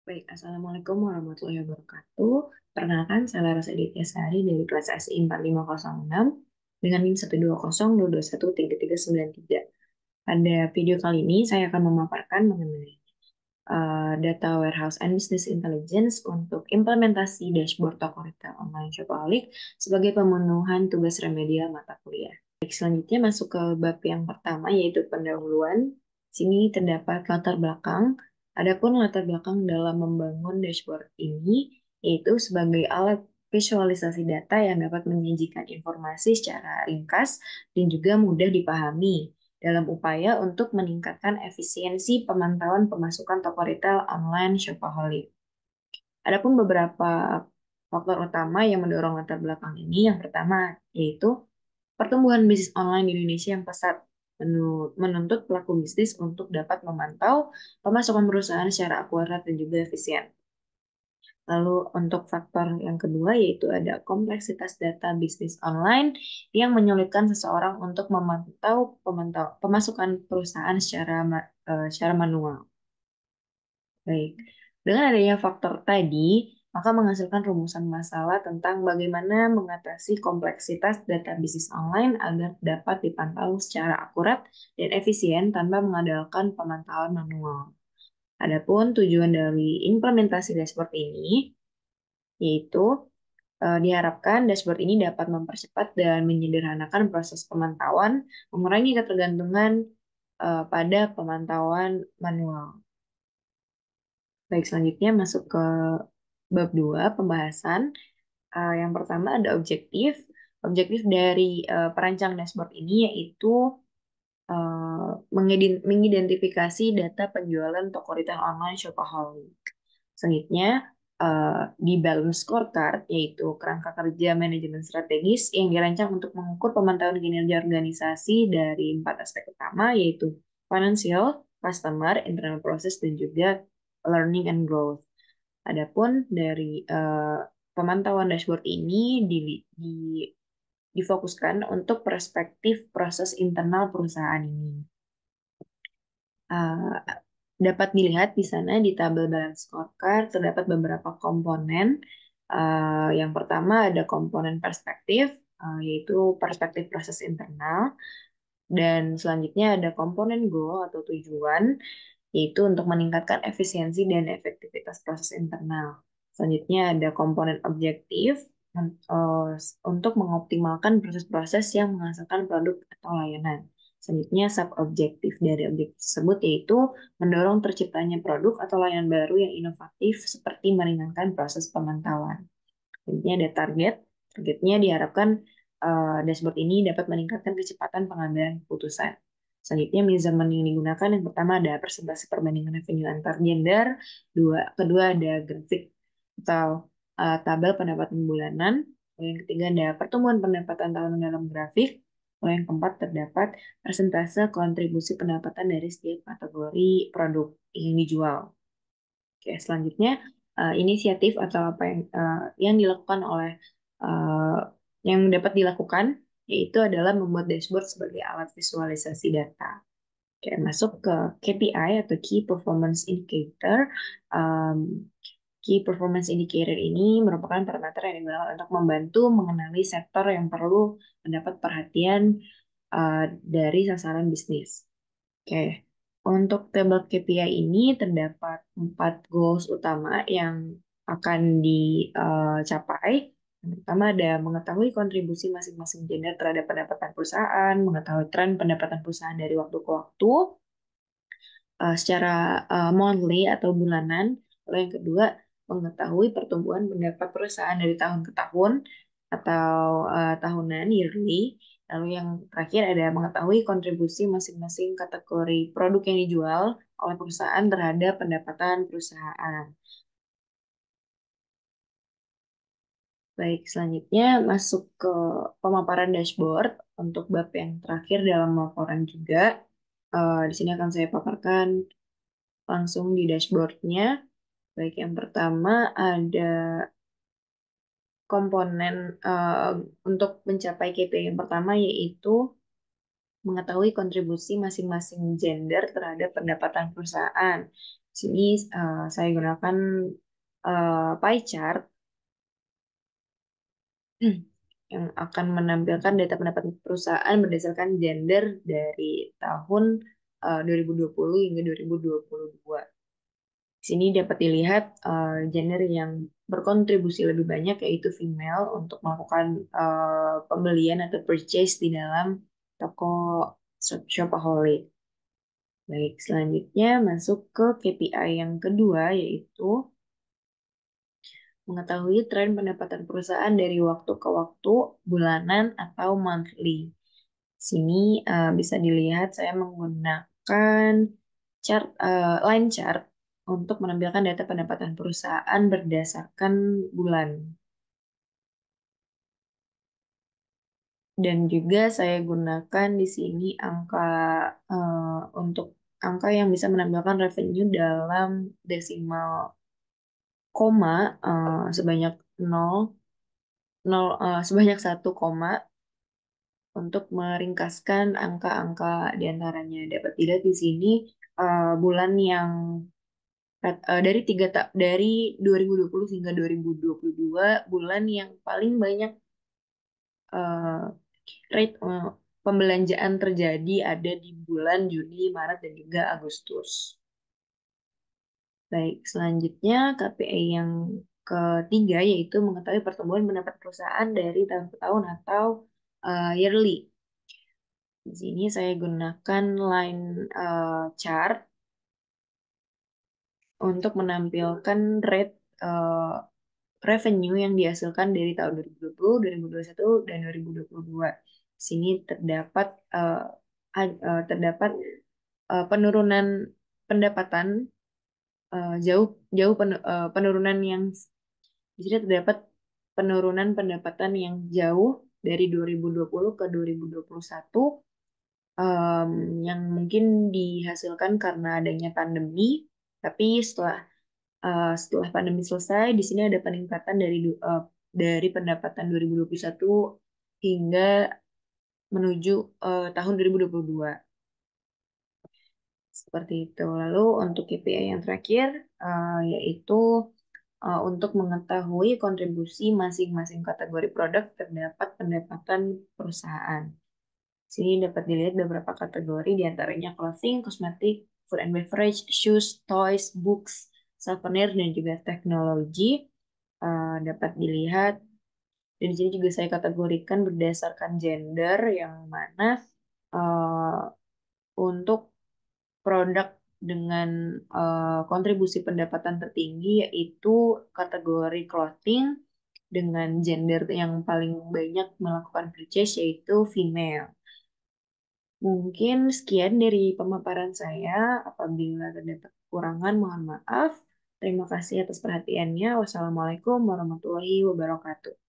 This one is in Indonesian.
Baik, Assalamualaikum warahmatullahi wabarakatuh. Perkenalkan, saya Laras Aditya Sari dari kelas SI 4506 dengan NIM 12022133393. Pada video kali ini, saya akan memaparkan mengenai Data Warehouse and Business Intelligence untuk implementasi dashboard toko retail online Shopaholic sebagai pemenuhan tugas remedial mata kuliah. Baik, selanjutnya masuk ke bab yang pertama, yaitu pendahuluan. Sini terdapat latar belakang. Adapun latar belakang dalam membangun dashboard ini, yaitu sebagai alat visualisasi data yang dapat menyajikan informasi secara ringkas dan juga mudah dipahami dalam upaya untuk meningkatkan efisiensi pemantauan pemasukan toko retail online Shopaholic. Adapun beberapa faktor utama yang mendorong latar belakang ini, yang pertama yaitu pertumbuhan bisnis online di Indonesia yang pesat menuntut pelaku bisnis untuk dapat memantau pemasukan perusahaan secara akurat dan juga efisien. Lalu untuk faktor yang kedua yaitu ada kompleksitas data bisnis online yang menyulitkan seseorang untuk memantau pemasukan perusahaan secara manual. Baik, dengan adanya faktor tadi, maka menghasilkan rumusan masalah tentang bagaimana mengatasi kompleksitas data bisnis online agar dapat dipantau secara akurat dan efisien tanpa mengandalkan pemantauan manual. Adapun tujuan dari implementasi dashboard ini yaitu diharapkan dashboard ini dapat mempercepat dan menyederhanakan proses pemantauan, mengurangi ketergantungan pada pemantauan manual. Baik, selanjutnya masuk ke bab 2 pembahasan. Yang pertama ada objektif. Objektif dari perancang dashboard ini yaitu mengidentifikasi data penjualan toko retail online Shopaholic. Selanjutnya, di balance scorecard, yaitu kerangka kerja manajemen strategis yang dirancang untuk mengukur pemantauan kinerja organisasi dari 4 aspek utama, yaitu financial, customer, internal process, dan juga learning and growth. Adapun dari pemantauan dashboard ini difokuskan untuk perspektif proses internal perusahaan ini. Uh, Dapat dilihat di sana di tabel balance scorecard terdapat beberapa komponen. Yang pertama ada komponen perspektif, yaitu perspektif proses internal. Dan selanjutnya ada komponen goal atau tujuan, yaitu untuk meningkatkan efisiensi dan efektivitas proses internal. Selanjutnya ada komponen objektif, eh, untuk mengoptimalkan proses-proses yang menghasilkan produk atau layanan. Selanjutnya, sub-objektif dari objektif tersebut yaitu mendorong terciptanya produk atau layanan baru yang inovatif seperti meringankan proses pemantauan. Selanjutnya ada target. Targetnya diharapkan dashboard ini dapat meningkatkan kecepatan pengambilan keputusan. Selanjutnya, measurement yang digunakan yang pertama ada persentase perbandingan revenue antar gender, kedua ada grafik atau tabel pendapatan bulanan, lalu yang ketiga ada pertumbuhan pendapatan tahunan dalam grafik, lalu yang keempat terdapat persentase kontribusi pendapatan dari setiap kategori produk yang dijual. Oke, selanjutnya inisiatif atau apa yang dilakukan oleh uh, yang dapat dilakukan yaitu adalah membuat dashboard sebagai alat visualisasi data. Oke, masuk ke KPI atau Key Performance Indicator. Um, Key Performance Indicator ini merupakan parameter yang digunakan untuk membantu mengenali sektor yang perlu mendapat perhatian dari sasaran bisnis. Oke, untuk tabel KPI ini terdapat 4 goals utama yang akan dicapai. Yang pertama ada mengetahui kontribusi masing-masing gender terhadap pendapatan perusahaan, mengetahui tren pendapatan perusahaan dari waktu ke waktu, secara monthly atau bulanan. Lalu yang kedua, mengetahui pertumbuhan pendapat perusahaan dari tahun ke tahun atau tahunan, yearly. Lalu yang terakhir ada mengetahui kontribusi masing-masing kategori produk yang dijual oleh perusahaan terhadap pendapatan perusahaan. Baik, selanjutnya masuk ke pemaparan dashboard untuk bab yang terakhir dalam laporan juga. Di sini akan saya paparkan langsung di dashboardnya. Baik, yang pertama ada komponen untuk mencapai KPI yang pertama yaitu mengetahui kontribusi masing-masing gender terhadap pendapatan perusahaan. Di sini saya gunakan pie chart yang akan menampilkan data pendapatan perusahaan berdasarkan gender dari tahun 2020 hingga 2022. Di sini dapat dilihat gender yang berkontribusi lebih banyak yaitu female untuk melakukan pembelian atau purchase di dalam toko shopaholic. Baik, selanjutnya masuk ke KPI yang kedua yaitu mengetahui tren pendapatan perusahaan dari waktu ke waktu, bulanan atau monthly. Sini bisa dilihat saya menggunakan line chart untuk menampilkan data pendapatan perusahaan berdasarkan bulan. Dan juga saya gunakan di sini angka untuk angka yang bisa menampilkan revenue dalam desimal koma sebanyak 0, sebanyak 1 koma untuk meringkaskan angka-angka di antaranya. Dapat dilihat di sini bulan yang dari 2020 hingga 2022 bulan yang paling banyak eh, rate pembelanjaan terjadi ada di bulan Juni, Maret, dan juga Agustus. Baik, selanjutnya KPI yang ketiga yaitu mengetahui pertumbuhan pendapatan perusahaan dari tahun ke tahun atau yearly. Di sini saya gunakan line chart untuk menampilkan rate eh, revenue yang dihasilkan dari tahun 2020, 2021, dan 2022. Di sini terdapat terdapat penurunan pendapatan jauh jauh penurunan yang di sini terdapat penurunan pendapatan yang jauh dari 2020 ke 2021 em, yang mungkin dihasilkan karena adanya pandemi, tapi setelah pandemi selesai, di sini ada peningkatan dari pendapatan 2021 hingga menuju tahun 2022. Seperti itu. Lalu untuk KPI yang terakhir yaitu untuk mengetahui kontribusi masing-masing kategori produk terdapat pendapatan perusahaan. Sini dapat dilihat beberapa kategori diantaranya clothing, kosmetik, food and beverage, shoes, toys, books, souvenir, dan juga teknologi. Dapat dilihat dan di sini juga saya kategorikan berdasarkan gender yang mana uh, untuk produk dengan kontribusi pendapatan tertinggi yaitu kategori clothing dengan gender yang paling banyak melakukan purchase yaitu female. Mungkin sekian dari pemaparan saya. Apabila terdapat kekurangan, mohon maaf. Terima kasih atas perhatiannya. Wassalamualaikum warahmatullahi wabarakatuh.